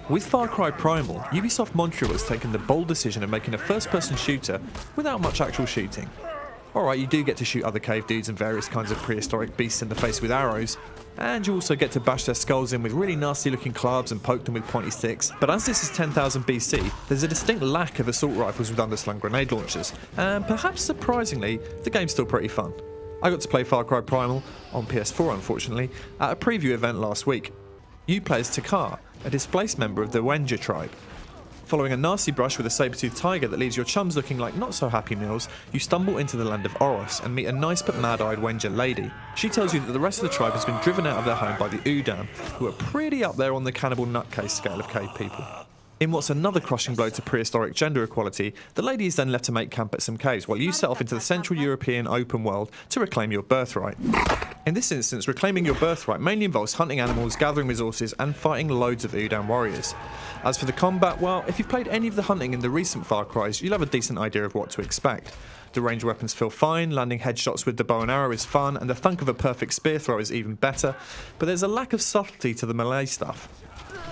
With Far Cry Primal, Ubisoft Montreal has taken the bold decision of making a first-person shooter without much actual shooting. Alright, you do get to shoot other cave dudes and various kinds of prehistoric beasts in the face with arrows, and you also get to bash their skulls in with really nasty looking clubs and poke them with pointy sticks, but as this is 10,000 BC, there's a distinct lack of assault rifles with underslung grenade launchers, and perhaps surprisingly, the game's still pretty fun. I got to play Far Cry Primal, on PS4 unfortunately, at a preview event last week. You play as Takar, a displaced member of the Wenja tribe. Following a nasty brush with a saber-toothed tiger that leaves your chums looking like not-so-happy meals, you stumble into the land of Oros and meet a nice but mad-eyed Wenja lady. She tells you that the rest of the tribe has been driven out of their home by the Udam, who are pretty up there on the cannibal nutcase scale of cave people. In what's another crushing blow to prehistoric gender equality, the lady is then left to make camp at some caves while you set off into the Central European open world to reclaim your birthright. In this instance, reclaiming your birthright mainly involves hunting animals, gathering resources, and fighting loads of Udam warriors. As for the combat, well, if you've played any of the hunting in the recent Far Cries, you'll have a decent idea of what to expect. The ranged weapons feel fine, landing headshots with the bow and arrow is fun, and the thunk of a perfect spear throw is even better, but there's a lack of subtlety to the melee stuff.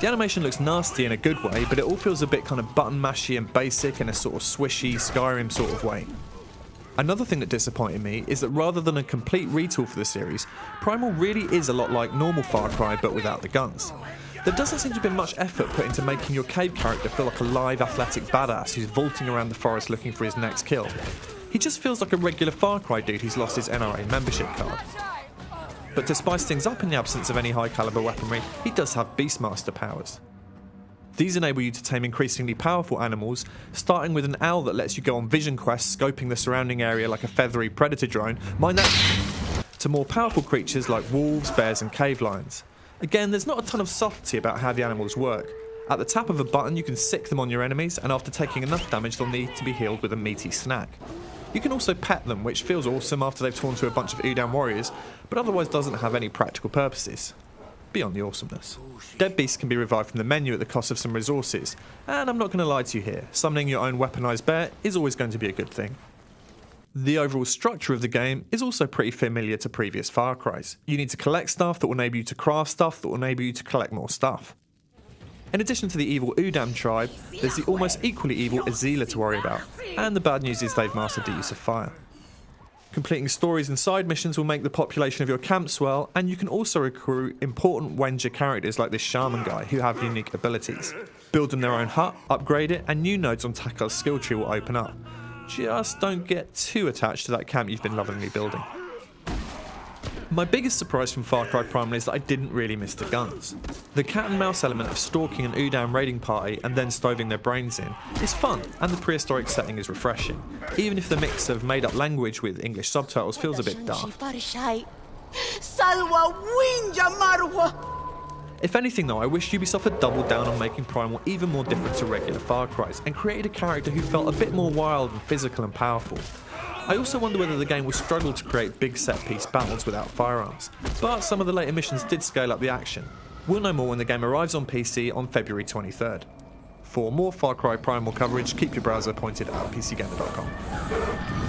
The animation looks nasty in a good way, but it all feels a bit kind of button mashy and basic in a sort of swishy Skyrim sort of way. Another thing that disappointed me is that rather than a complete retool for the series, Primal really is a lot like normal Far Cry but without the guns. There doesn't seem to have been much effort put into making your cave character feel like a live athletic badass who's vaulting around the forest looking for his next kill. He just feels like a regular Far Cry dude who's lost his NRA membership card. But to spice things up in the absence of any high caliber weaponry, he does have Beastmaster powers. These enable you to tame increasingly powerful animals, starting with an owl that lets you go on vision quests scoping the surrounding area like a feathery predator drone, mind that, to more powerful creatures like wolves, bears and cave lions. Again, there's not a ton of subtlety about how the animals work. At the tap of a button you can sick them on your enemies, and after taking enough damage they'll need to be healed with a meaty snack. You can also pet them, which feels awesome after they've torn to a bunch of Udam warriors, but otherwise doesn't have any practical purposes. Beyond the awesomeness. Dead beasts can be revived from the menu at the cost of some resources, and I'm not going to lie to you here, summoning your own weaponised bear is always going to be a good thing. The overall structure of the game is also pretty familiar to previous Far Cries. You need to collect stuff that will enable you to craft stuff that will enable you to collect more stuff. In addition to the evil Udam tribe, there's the almost equally evil Azila to worry about, and the bad news is they've mastered the use of fire. Completing stories and side missions will make the population of your camp swell, and you can also recruit important Wenja characters like this shaman guy who have unique abilities. Build them their own hut, upgrade it, and new nodes on Takar's skill tree will open up. Just don't get too attached to that camp you've been lovingly building. My biggest surprise from Far Cry Primal is that I didn't really miss the guns. The cat and mouse element of stalking an Udam raiding party and then stoving their brains in is fun, and the prehistoric setting is refreshing, even if the mix of made up language with English subtitles feels a bit daft. If anything though, I wish Ubisoft had doubled down on making Primal even more different to regular Far Cries and created a character who felt a bit more wild and physical and powerful. I also wonder whether the game will struggle to create big set-piece battles without firearms, but some of the later missions did scale up the action. We'll know more when the game arrives on PC on February 23rd. For more Far Cry Primal coverage, keep your browser pointed at pcgamer.com.